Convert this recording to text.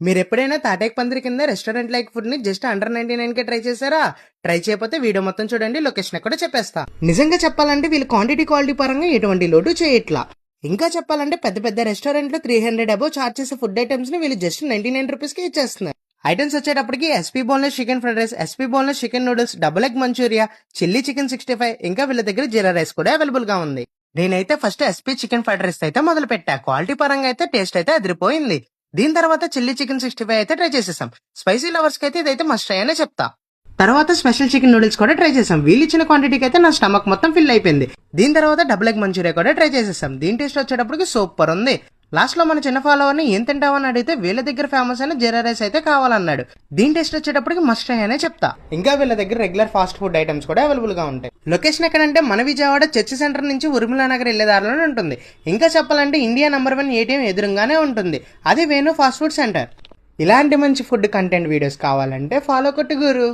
మీరు ఎప్పుడైనా తాటేక్ పందిరి కింద రెస్టారెంట్ లైక్ ఫుడ్ ని జస్ట్ అండర్ 99 కే ట్రై చేశారా? ట్రై చేయకపోతే వీడియో మొత్తం చూడండి, లొకేషన్ కూడా చెప్పేస్తా. నిజంగా చెప్పాలంటే వీళ్ళు క్వాలిటీ పరంగా ఎటువంటి లోటు చేయట్లా. ఇంకా చెప్పాలంటే పెద్ద పెద్ద రెస్టారెంట్ లో 300 అబౌవ్ చార్జ్ చేసే ఫుడ్ ఐటమ్స్ ని వీళ్ళు జస్ట్ 99 రూపీస్ కి ఇచ్చేస్తున్నారు. ఐటమ్స్ వచ్చేటప్పటికి SP boneless chicken fried rice, SP boneless chicken noodles, double egg manchuria, chilli chicken 65, ఇంకా వీళ్ళ దగ్గర జీరా రైస్ కూడా అవైలబుల్ గా ఉంది. నేనైతే first SP chicken fried rice అయితే మొదలు పెట్టా. క్వాలిటీ పరంగా అయితే టేస్ట్ అయితే అదిరిపోయింది. దీని తర్వాత చిల్లీ చికెన్ 65 అయితే ట్రై చేసేసాం. స్పైసీ లవర్స్ కి అయితే ఇదైతే మస్ట్ ట్రై అనే చెప్తా. తర్వాత స్పెషల్ చికెన్ నూడిల్స్ కూడా ట్రై చేసాం. వీళ్ళు ఇచ్చిన క్వాంటిటీకి అయితే నా స్టమక్ మొత్తం ఫిల్ అయిపోయింది. దీని తర్వాత డబుల్ ఎగ్ మంచూరియా కూడా ట్రై చేసేసాం. దీని టేస్ట్ వచ్చేటప్పటికి సూపర్ ఉంది. లాస్ట్ లో మన చిన్న ఫాలోవర్ని ఏం తింటావని అడిగితే వీళ్ళ దగ్గర ఫేమస్ అయిన జీరా రైస్ అయితే కావాలన్నాడు. దీని టేస్ట్ వచ్చేటప్పటికి మస్ట్ ట్రై అనే చెప్తా. ఇంకా వీళ్ళ దగ్గర రెగ్యులర్ ఫాస్ట్ ఫుడ్ ఐటమ్స్ కూడా అవైలబుల్ గా ఉంటాయి. లొకేషన్ ఎక్కడంటే మన విజయవాడ చర్చి సెంటర్ నుంచి ఉర్మిళా నగర్ వెళ్లే దారిలోనే ఉంటుంది. ఇంకా చెప్పాలంటే ఇండియా నంబర్ 1 ఏటీఎం ఎదురుగానే ఉంటుంది. అది వేణు ఫాస్ట్ ఫుడ్ సెంటర్. ఇలాంటి మంచి ఫుడ్ కంటెంట్ వీడియోస్ కావాలంటే ఫాలో కొట్టు గురు.